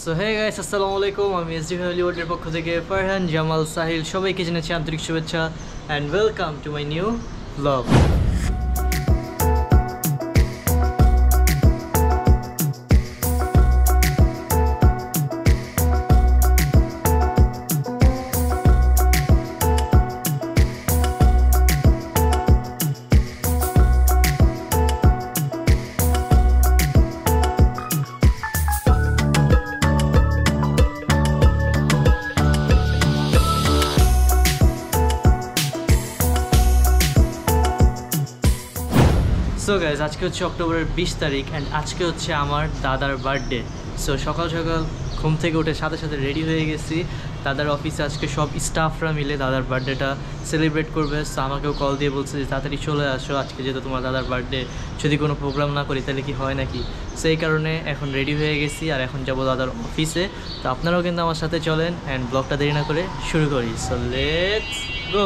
So hey guys, আসসালামু আলাইকুম। আমি এসডি হলিউডের পক্ষ থেকে ফারহান, জামাল, সাহিল সবাইকে জানাচ্ছি আন্তরিক শুভেচ্ছা and welcome to my new blog. So guys, আজকে হচ্ছে অক্টোবরের 20 তারিখ অ্যান্ড আজকে হচ্ছে আমার দাদার বার্থডে। সো সকাল সকাল ঘুম থেকে উঠে সাথে সাথে রেডি হয়ে গেছি। দাদার অফিসে আজকে সব স্টাফরা মিলে দাদার বার্থডেটা সেলিব্রেট করবে। সো আমাকেও কল দিয়ে বলছে যে তাড়াতাড়ি চলে আসো, আজকে যেহেতু তোমার দাদার বার্থডে, যদি কোনো প্রোগ্রাম না করি তাহলে কি হয় নাকি। সেই কারণে এখন রেডি হয়ে গেছি আর এখন যাবো দাদার অফিসে। তো আপনারাও কিন্তু আমার সাথে চলেন অ্যান্ড ব্লগটা দেরি না করে শুরু করি। So let's go.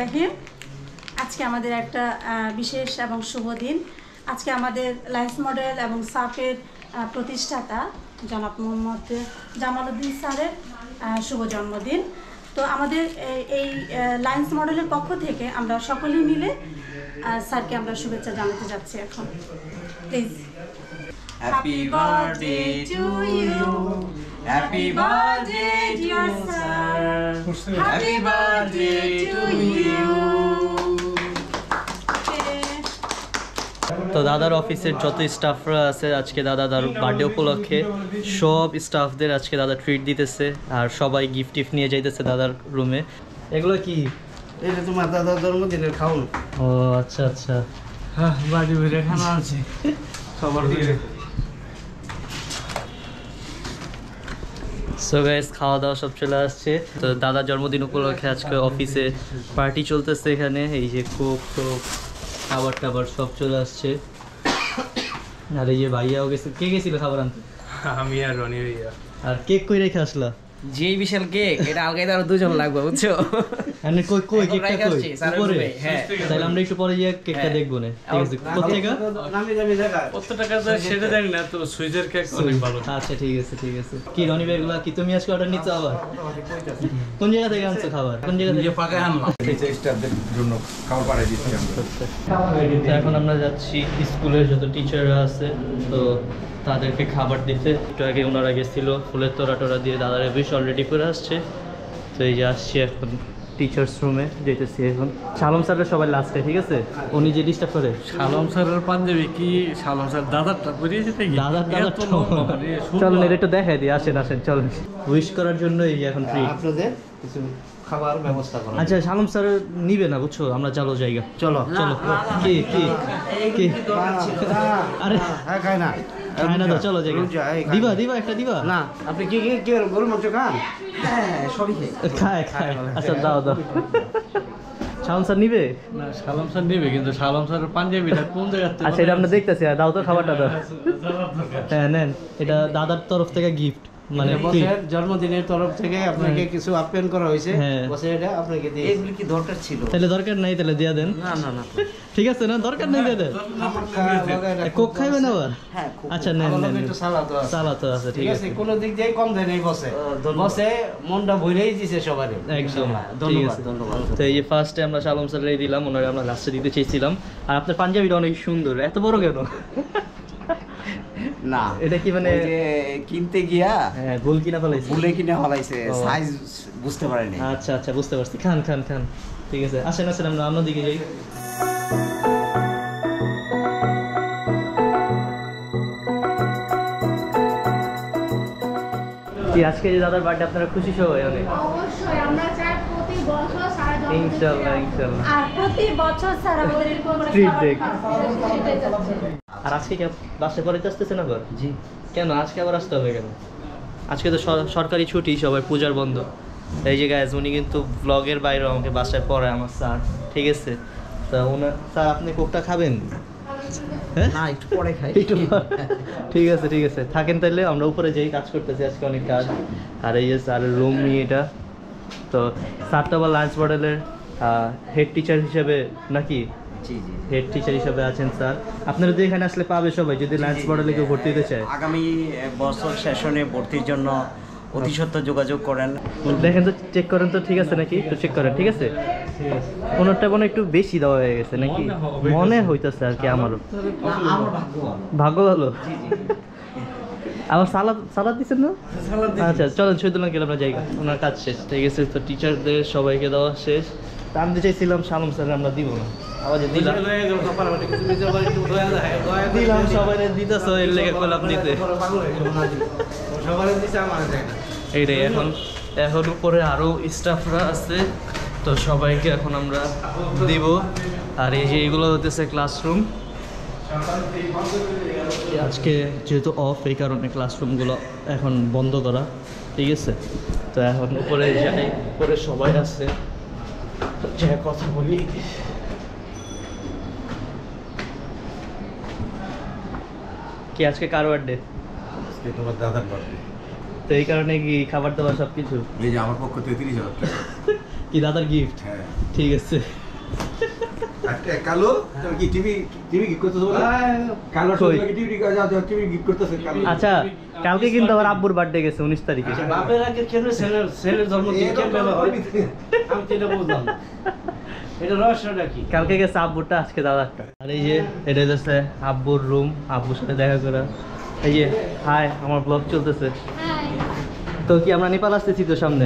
রহিম, আজকে আমাদের একটা বিশেষ এবং শুভ দিন। আজকে আমাদের লায়েন্স মডেল এবং সাফের প্রতিষ্ঠাতা জনাব মোহাম্মদ জামালউদ্দিন স্যারের শুভ জন্মদিন। তো আমাদের এই লায়েন্স মডেলের পক্ষ থেকে আমরা সকলেই মিলে স্যারকে আমরা শুভেচ্ছা জানাতে যাচ্ছি। এখন please. Happy birthday to you. Happy birthday dear sir. Happy birthday to you. তো দাদার অফিসের যত স্টাফরা আছে আজকে দাদার বার্থডে উপলক্ষে সব স্টাফদের আজকে দাদা ট্রিট দিতেছে আর সবাই গিফট টিফট নিয়ে যাইতেছে দাদার রুমে। এগুলো কি? এটা তোমার দাদার জন্মদিনের খাওন। ও আচ্ছা আচ্ছা, হ্যাঁ, বাড়ি ভরে খানা আছে সবার ঘরে। সো গাইস, খাওয়া দাওয়া সব চলে আসছে। তো দাদার জন্মদিন উপলক্ষে আজকে অফিসে পার্টি চলতেছে। এখানে এই যে কোক টোক খাবার টাবার সব চলে আসছে। আর এই যে ভাইয়াও গেছে। কে গেছিল খাবার আনতে? আমি আর রনি ভাইয়া। আর কেক কই রেখে আসলা? যেই বিশাল কেক, এটা আলগাইতে আরো দুজন লাগবে বুঝছো। মানে কই কই কেকটা কই? উপরে? হ্যাঁ, তাহলে আমরা একটু পরে গিয়ে কেকটা দেখবো না। ঠিক আছে, কত টাকা? নামি যাবে জায়গা কত টাকা যায় সেটা জানি না, তো সুইজের কেক অনেক ভালো। আচ্ছা ঠিক আছে ঠিক আছে। কি রনি ভাই, এগুলা কি তুমি আজকে অর্ডার নিচ্ছ আবার? কোন জায়গা থেকে আনছো খাবার? কোন জায়গা থেকে? পাকায় আনলাম স্টাফদের জন্য খাবার পাঠিয়ে দিচ্ছি আমরা। তো এখন আমরা যাচ্ছি স্কুলের যত টিচাররা আছে, তো তাদেরকে খাবার দিতে। একটু আগে ওনারা গেছিল ফুলের তোড়া টোড়া দিয়ে দাদার বেশ অলরেডি করে আসছে। তো এই যে আসছি এখন টিচার্স রুমে যেতেছি এখন। শালম স্যারের সবাই লাস্টে, ঠিক আছে? উনি যে ডিস্টার্ব করে। শালম স্যারের পাঞ্জাবি কি শালম স্যার দাদারটা পরিয়েছে নাকি? দাদার এত লম্বা, মানে চলেন এটা একটু দেখাই দিই। আসেন আসেন চলেন। উইশ করার জন্য এই যে এখন ফ্রি আপনাদের কিছু খাবার ব্যবস্থা করা। আচ্ছা, শালম স্যার নিবে না বুঝছো, আমরা চলো জায়গা। চলো চলো। কি কি কি? আরে হ্যাঁ, খাই না খায় না তো, চলো জায়গা। দিবা দিবা একটা দিবা না। আপনি কি কি কি গরুর মাংস খান? হ্যাঁ, সবই খায় খায়। আচ্ছা দাও দাও। শালম স্যার নিবে না, শালম স্যার নেবে, কিন্তু শালম স্যারের পাঞ্জাবিটা কোন জায়গাতে? আচ্ছা, এটা আমরা দেখতেছি। দাও তো খাবারটা দাও। হ্যাঁ নেন, এটা দাদার তরফ থেকে গিফট, মানে বসের জন্মদিনের তরফ থেকে আপনাকে কিছু আপ্যায়ন করা হয়েছে। হ্যাঁ। বসে এটা আপনাকে দিয়ে। এগুলো কি দরকার ছিল? তাহলে দরকার নাই, তাহলে দিয়ে দেন। না না না, ঠিক আছে না, দরকার নেই, দিয়ে দেন। কোক খাইবেন আবার? হ্যাঁ, আচ্ছা নেন নেন। একটু সালাদ আছে। সালাদ তো আছে, ঠিক আছে। কোনো দিক দিয়ে কম দেয় নাই বসে। বসে মনটা ভরেই দিয়েছে সবারই। একদম ঠিক ধন্যবাদ আছে। ধন্যবাদ। তো এই যে ফার্স্টে আমরা শালম স্যারের দিলাম, ওনারা আমরা লাস্টে দিতে চাইছিলাম। আর আপনার পাঞ্জাবিটা অনেক সুন্দর। এত বড় কেন? না, এটা কি মানে ওই যে কিনতে গিয়া হ্যাঁ গোল কিনা ফেলাইছি? ভুলে কিনে ফলাইছে, ও। সাইজ বুঝতে পারেনি। আচ্ছা আচ্ছা, বুঝতে পারছি। খান খান খান, ঠিক আছে। আসেন আসেন, আমরা অন্যদিকে যাই। কি আজকে যে দাদার বার্থডে, আপনারা খুশি সবাই? অনেক অবশ্যই আমরা চাই প্রতি বছর সারা ইনশাআল্লাহ ইনশাআল্লাহ। আর প্রতি বছর স্যার আমাদের এরকম করে Treat খাবার দেখ। সেটাই যাচ্ছে। আর আজকে কি বাসে পরে আসতেছেন আবার? জি। কেন আজকে আবার আসতে হবে কেন? আজকে তো সরকারি ছুটি, সবাই পূজার বন্ধ। এই যে গাইজ, উনি কিন্তু ব্লগের বাইরেও আমাকে বাসায় পড়ায় আমার স্যার, ঠিক আছে? তা ওনার স্যার, আপনি কোকটা খাবেন? হ্যাঁ না, একটু পরে খাই। একটু ঠিক আছে ঠিক আছে, থাকেন তাহলে। আমরা উপরে যাই, কাজ করতেছি আজকে অনেক কাজ। আর এই যে স্যারের রুম নিয়ে এটা। তো স্যার তো আবার লাঞ্চ মডেলের হেড টিচার হিসেবে নাকি জি জি হেড টিচার হিসেবে আছেন স্যার। আপনারা তো এখানে আসলে পাবে সবাই যদি লায়েন্স মডেলে কেউ ভর্তি হতে চায়। আগামী বছর সেশনে ভর্তির জন্য অতি সত্ত্বর যোগাযোগ করেন। দেখেন তো, চেক করেন তো ঠিক আছে নাকি, একটু চেক করেন। ঠিক আছে, কোনোটা মনে একটু বেশি দেওয়া হয়ে গেছে নাকি মনে হইতেছে আর কি আমারও। আমার ভাগ্য ভালো। ভাগ্য ভালো। আবার সালাদ সালাদ দিচ্ছেন না? আচ্ছা চলেন শহীদুল্লাহ গেলে আমরা জায়গা, ওনার কাজ শেষ। ঠিক আছে, তো টিচারদের সবাইকে দেওয়া শেষ। তা আমি তো চাইছিলাম শালম স্যার আমরা দিব না, আবার যে দিলাম দিলাম সবাই দিতেছ এর লেগে করলাম দিতে এইটাই। এখন এখন উপরে আরও স্টাফরা আছে, তো সবাইকে এখন আমরা দিব। আর এই যে এগুলো হতেছে ক্লাসরুম। আজকে যেহেতু অফ, এই কারণে ক্লাসরুমগুলো এখন বন্ধ করা। ঠিক আছে, তো এখন উপরে যাই, উপরে সবাই আছে, যে কথা বলি। কি আজকে কার বার্থডে? আজকে তোমার দাদার বার্থডে। তো এই কারণে কি খাবার দাবার সব কিছু? এই যে আমার পক্ষ থেকে 30,000 টাকা। কি দাদার গিফট? হ্যাঁ। ঠিক আছে। একটা কালো তুমি কি টিভি গিফট করতেছো বলে? কালো কই? সবাইকে টিভি গিফট করতেছে কালো। আচ্ছা, কালকে কিন্তু আবার আব্বুর বার্থডে গেছে 19 তারিখে। বাপের আগে কেন ছেলের জন্মদিন কেন হয়? আমি তো এটা বুঝলাম না। এটা রহস্যটা কি? কালকে গেছে আব্বুরটা, আজকে দাদারটা। আর এই যে এটা হচ্ছে আব্বুর রুম, আব্বুর সাথে দেখা করা। এই যে হাই, আমার ব্লগ চলতেছে। তো কি আমরা নেপাল আসতেছি তো সামনে?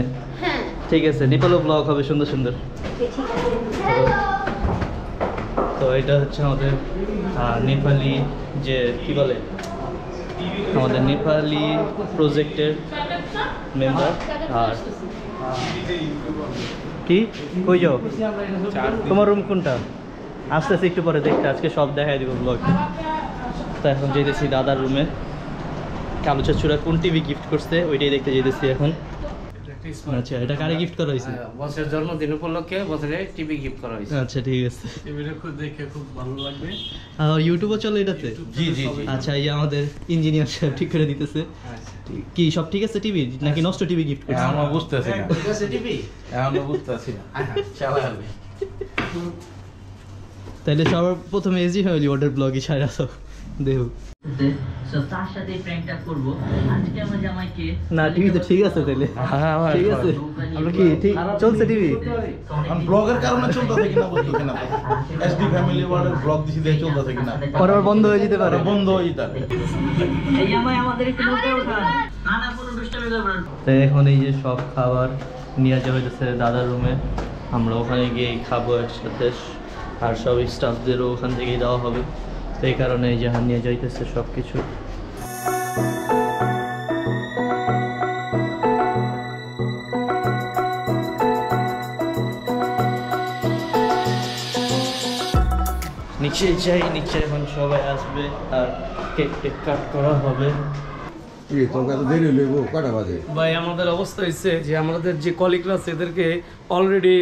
ঠিক আছে, নেপালও ব্লগ হবে সুন্দর সুন্দর। তো এটা হচ্ছে আমাদের নেপালি যে কি বলে, আমাদের নেপালি প্রজেক্টের মেম্বার। আর কি কই যাও, তোমার রুম কোনটা? আসতেছি একটু পরে দেখতে, আজকে সব দেখাই দিব ব্লগ। তো এখন যেতেছি দাদার রুমে। কালো চাচুরা কোন টিভি গিফট করছে ওইটাই দেখতে যেতেছি এখন। আচ্ছা, এটা কারে গিফট করা হয়েছে? বছরের জন্মদিন উপলক্ষে বছরে টিভি গিফট করা হয়েছে। আচ্ছা ঠিক আছে। টিভিটা খুব দেখে খুব ভালো লাগবে। আর ইউটিউবও চলে এটাতে? জি জি। আচ্ছা, এই যে আমাদের ইঞ্জিনিয়ার সাহেব ঠিক করে দিতেছে। কি সব ঠিক আছে টিভি নাকি নষ্ট টিভি গিফট করছে? আমরা বুঝতেছি না। ঠিক আছে টিভি? আমরা বুঝতেছি না। চালাবে। তাহলে সবার প্রথমে এসি ফ্যামিলি ওয়াটার ব্লগই ছাড়া তো দেও। তার সাথে প্র্যাঙ্কটা করব আজকে। আমার জামাইকে না, টিভি তো ঠিক আছে তাহলে। ঠিক আছে, আমরা কি ঠিক চলছে টিভি? ব্লগের কারণে চলতেছে কিনা বুঝতো কিনা। এসডি ফ্যামিলি ওয়ার্ডের ব্লগ দিছি দিয়ে চলতেছে কিনা। পরে আবার বন্ধ হয়ে যেতে পারে। বন্ধ হয়ে যেতে পারে। এই জামাই আমাদের একটু নৌকা ওঠা না না, কোনো দুষ্টামি করবেন না। তো এখন এই যে সব খাবার নিয়ে যাওয়া হয়েছে দাদার রুমে, আমরা ওখানে গিয়ে খাবো একসাথে। আর সব স্টাফদেরও ওখান থেকেই দেওয়া হবে, তো এই কারণে এই যে নিয়ে যাইতেছে সব কিছু। নিচে যাই, নিচে এখন সবাই আসবে আর কেক টেক কাট করা হবে। তোর কাছে দেরি হইব কটা বাজে? ভাই আমাদের অবস্থা হয়েছে যে আমাদের যে কলিগরা আছে এদেরকে অলরেডি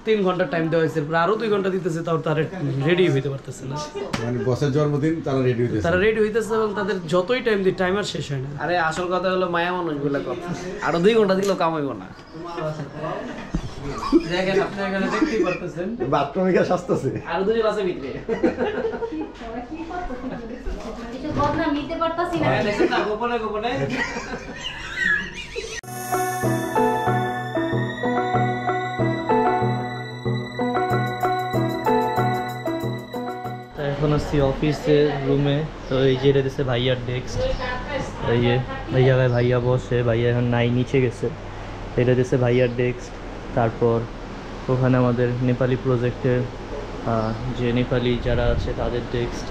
3 ঘন্টা টাইম দেওয়া হয়েছে, প্রায় আরো 2 ঘন্টা দিতেছে, তাও তারা রেডি হইতে পারতেছে না। মানে বসের জন্মদিন তারা রেডি হইতেছে। তারা রেডি হইতেছে এবং তাদের যতই টাইম দিই টাইমার শেষ হয় না। আরে আসল কথা হলো মায়া মানুষ বলে কথা। আরো 2 ঘন্টা দিলেও কামাইব না। দেখেন আপনি এখানে দেখতেই পারতেছেন বাথরুমে গিয়ে সাজতেছে। আরো 2 জন আছে ভিতরে। কিছু বদনাম নিতে পারতাছি না। দেখেন না গোপনে গোপনে। এখন আসছি অফিসের রুমে। তো এই যে এটা দিচ্ছে ভাইয়ার ডেস্ক। এই যে এই জায়গায় ভাইয়া বসে, ভাইয়া এখন নাই নিচে গেছে। এটা দিচ্ছে ভাইয়ার ডেস্ক। তারপর ওখানে আমাদের নেপালি প্রজেক্টের যে নেপালি যারা আছে তাদের ডেস্ক।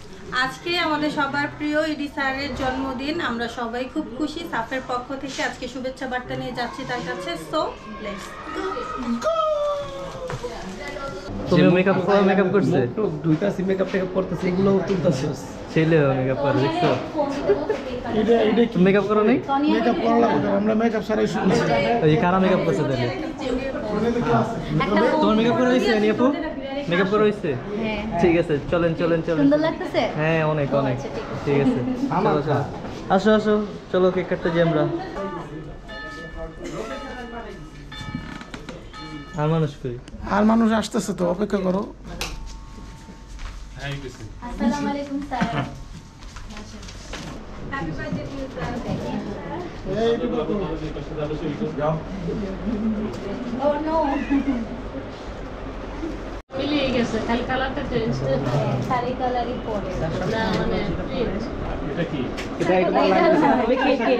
আজকে আমাদের সবার প্রিয় ইডি স্যারের জন্মদিন, আমরা সবাই খুব খুশি। সাফের পক্ষ থেকে আজকে শুভেচ্ছা বার্তা নিয়ে যাচ্ছি তার কাছে। So let's go. তুমি মেকআপ করছে? দুইটা মেকআপ টেকআপ করতেছে, এগুলো তুলতেছে। ছেলেও মেকআপ করে, দেখছো? মেকআপ করো নাই? মেকআপ করা লাগবে, আমরা মেকআপ ছাড়াই শুরু করছি। এই কারা মেকআপ করছে তাহলে? তোমার মেকআপ করা হয়েছে নিয়াপু? মেকআপ করা হয়েছে? ঠিক আছে, চলেন চলেন চলেন। সুন্দর লাগতেছে? হ্যাঁ অনেক অনেক। আচ্ছা, ঠিক আছে, চলো চলো। আসো আসো, চলো কেক কাটতে যাই আমরা। আর মানুষ করি, আর মানুষ আসতেছে তো, অপেক্ষা করো। আসসালামু আলাইকুম sir. Happy birthday to you sir. Oh no, মিলিয়ে গেছে, খালি কালারটা চেঞ্জ করে শাড়ি কালারই পরে না, মানে প্রিন্ট। এটা কি? এটা হবে কেকে।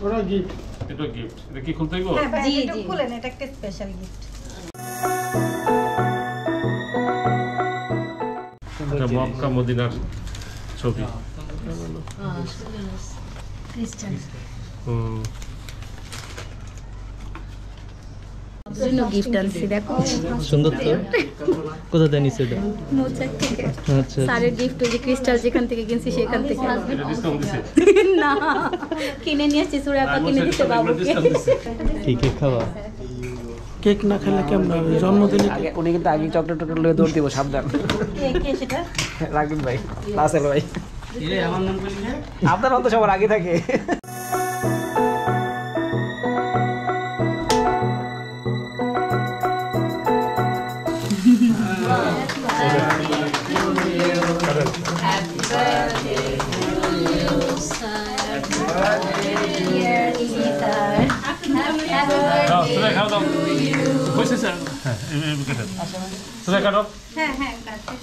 ওরা গিফট। এটা গিফট। এটা কি খুলতে হইব? জি জি, খুলেন, এটা একটা স্পেশাল গিফট। এটা মক্কা মদিনার ছবি। ক্রিস্টাল হুম। জন্য গিফট আনছি, দেখো সুন্দর তো। কোথা থেকে নিছে এটা? মোচাক থেকে। আচ্ছা স্যারের গিফট, ওই যে ক্রিস্টাল যেখান থেকে কিনছি সেখান থেকে। এটা ডিসকাউন্ট দিছে। না, কিনে নিয়ে আসছি, সুরাপা কিনে দিতে বাবুকে। ঠিক আছে, খাওয়া। কেক না খেলে কেমন হবে? জন্মদিনে আগে উনি কিন্তু আগে চকলেট টকলেট লয়ে দৌড় দিব, সাবধান। কে সেটা? রাখবেন ভাই, রাসেল ভাই। আমার নাম বলি না। আপনার তো সবার আগে থাকে। দাও, সুরে খাও দাও। হইছে স্যার? হ্যাঁ, এই কেটে। সুরে কাটো। হ্যাঁ হ্যাঁ, কাটছে।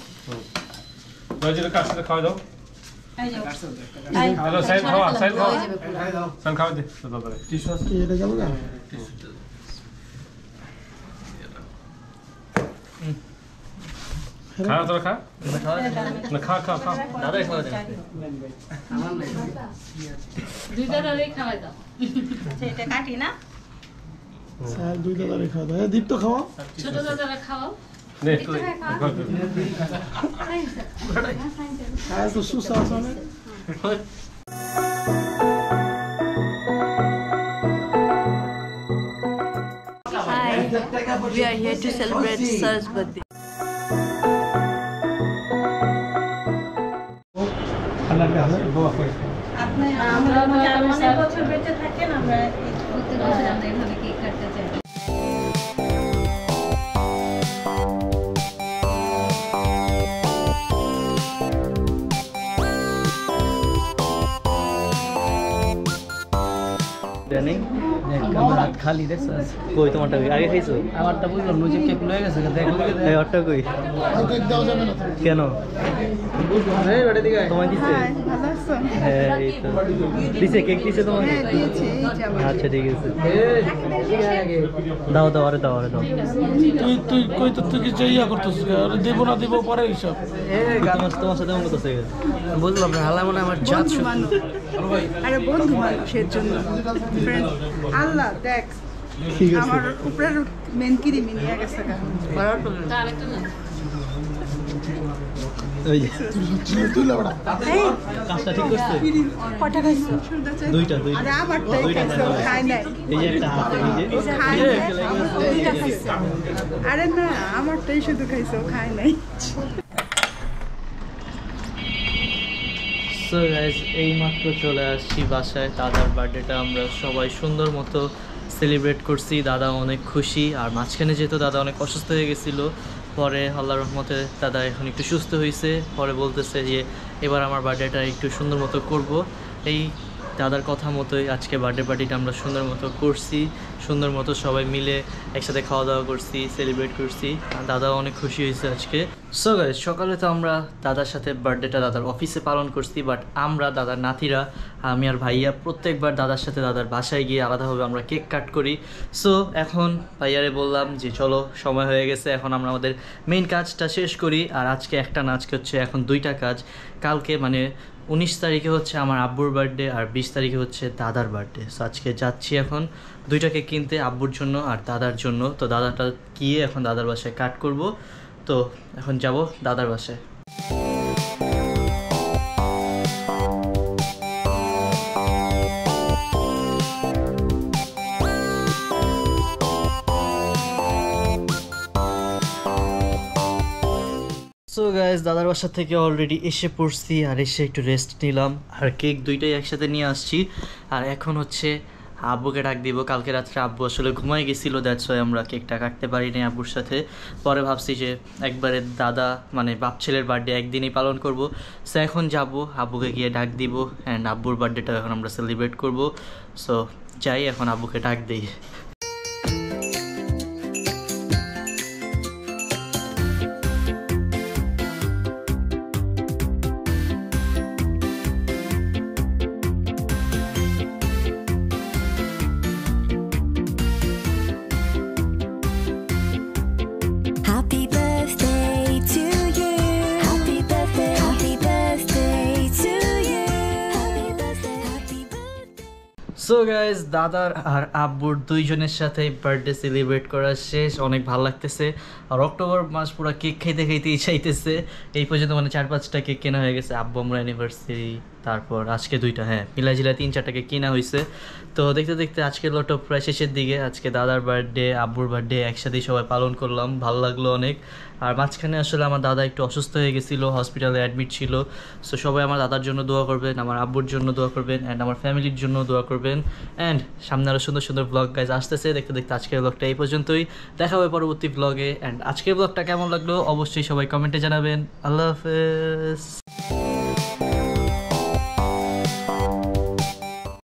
রোজির কাছে খাওয়া দাও। এই যাও। হ্যালো, সাইড খাওয়া, সাইড খাওয়া। সাইড খাওয়া দে। দাদা টিস্যু আছে? এটা গেল না? খা তোরা খা। না খা খা খা। দাদা খাওয়া যায়। দুইটা ধরেই খাওয়াই দাও। আচ্ছা, এটা কাটি না? স্যার দুই দাদারে খাওয়া দাও। দীপ তো খাওয়া। ছোট দাদারা খাওয়াও। নে। হ্যাঁ তো সুসা আছে অনেক। Hi, we are here to celebrate Sir's birthday. আপনি আমরা অনেক বছর বেঁচে থাকেন, আমরা প্রত্যেক বছর আমরা এভাবে কেক কাটতে চাই। জানি আমার হাত খালি দেখছস? কই তোমারটা কই? আগে খাইছো? আমারটা বুঝলাম না, যে কেক লয়ে গেছে, দেখো এই অটটা কই? কেন এই বেটা দিকে তোমায় দিছে? হ্যাঁ এই তো দিছে, কেক দিছে তোমাকে? আচ্ছা ঠিক আছে, দাও দাও, আরে দাও, আরে দাও। তুই তুই কই তো তুই কিছু ইয়া করতেছিস? আরে দেব না দেব পরে হিসাব। তোমার সাথে মনে করতেছে। বুঝলাম না, হালা মনে আমার জাত শুনি। আরে বন্ধু মানুষের জন্য ফ্রেন্ড আল্লাহ দেখ আমার উপরের মেন কিরিমি নিয়ে গেছে আরেকটা না, ওই যে কাজটা ঠিক করছে। কটা খাইছো? দুইটা আরে আমারটাই দুইটা খাইছো, খাই নাই। এই যে একটা হাতে এই যে খাই নাই, দুইটা খাইছো। আরে না, আমারটাই শুধু খাইছো, খাই নাই। সো গাইস, এইমাত্র চলে আসছি বাসায়। দাদার বার্থডেটা আমরা সবাই সুন্দর মতো সেলিব্রেট করছি। দাদা অনেক খুশি। আর মাঝখানে যেহেতু দাদা অনেক অসুস্থ হয়ে গেছিলো, পরে আল্লাহর রহমতে দাদা এখন একটু সুস্থ হয়েছে। পরে বলতেছে যে এবার আমার বার্থডেটা একটু সুন্দর মতো করবো। এই দাদার কথা মতোই আজকে বার্থডে পার্টিটা আমরা সুন্দর মতো করছি। সুন্দর মতো সবাই মিলে একসাথে খাওয়া দাওয়া করছি, সেলিব্রেট করছি। দাদাও অনেক খুশি হয়েছে আজকে। সো গাইস, সকালে তো আমরা দাদার সাথে বার্থডেটা দাদার অফিসে পালন করছি, বাট আমরা দাদার নাতিরা, আমি আর ভাইয়া প্রত্যেকবার দাদার সাথে দাদার বাসায় গিয়ে আলাদাভাবে আমরা কেক কাট করি। সো এখন ভাইয়ারে বললাম যে চলো, সময় হয়ে গেছে, এখন আমরা আমাদের মেইন কাজটা শেষ করি। আর আজকে একটা না, আজকে হচ্ছে এখন দুইটা কাজ। কালকে মানে 19 তারিখে হচ্ছে আমার আব্বুর বার্থডে, আর 20 তারিখে হচ্ছে দাদার বার্থডে। সো আজকে যাচ্ছি এখন দুইটাকে কিনতে, আব্বুর জন্য আর দাদার জন্য। তো দাদাটা গিয়ে এখন দাদার বাসায় কাট করব। তো এখন যাব দাদার বাসায়। সো গাইজ, দাদার বাসা থেকে অলরেডি এসে পড়ছি, আর এসে একটু রেস্ট নিলাম। আর কেক দুইটাই একসাথে নিয়ে আসছি। আর এখন হচ্ছে আব্বুকে ডাক দিব। কালকে রাত্রে আব্বু আসলে ঘুমাই গেছিলো, দ্যাটস ওয়াই আমরা কেকটা কাটতে পারিনি আব্বুর সাথে। পরে ভাবছি যে একবারে দাদা মানে বাপ ছেলের বার্থডে একদিনই পালন করব। সো এখন যাব, আব্বুকে গিয়ে ডাক দিব অ্যান্ড আব্বুর বার্থডেটা এখন আমরা সেলিব্রেট করব। সো যাই, এখন আব্বুকে ডাক দিই। Happy birthday to you. Happy birthday. Happy birthday to you. Happy birthday. Happy birthday. So guys, দাদার আর আব্বুর দুইজনের সাথে বার্থডে সেলিব্রেট করা শেষ। অনেক ভালো লাগতেছে। আর অক্টোবর মাস পুরো কেক খাইতে খাইতেই চাইতেছে। এই পর্যন্ত মানে 4-5টা কেক কেনা হয়ে গেছে। আব্বু আমার অ্যানিভার্সারি, তারপর আজকে 2টা, হ্যাঁ মিলাজিলা 3-4টা কেক কেনা হয়েছে। তো দেখতে দেখতে আজকের লটো প্রায় শেষের দিকে। আজকে দাদার বার্থডে, আব্বুর বার্থডে একসাথেই সবাই পালন করলাম, ভালো লাগলো অনেক। আর মাঝখানে আসলে আমার দাদা একটু অসুস্থ হয়ে গেছিলো, হসপিটালে অ্যাডমিট ছিল। সো সবাই আমার দাদার জন্য দোয়া করবেন, আমার আব্বুর জন্য দোয়া করবেন অ্যান্ড আমার ফ্যামিলির জন্য দোয়া করবেন। অ্যান্ড সামনে আরও সুন্দর সুন্দর ব্লগ গাইজ আসতেছে। দেখতে দেখতে আজকের ব্লগটা এই পর্যন্তই, দেখা হবে পরবর্তী ব্লগে। অ্যান্ড আজকের ব্লগটা কেমন লাগলো অবশ্যই সবাই কমেন্টে জানাবেন। আল্লাহ হাফেজ।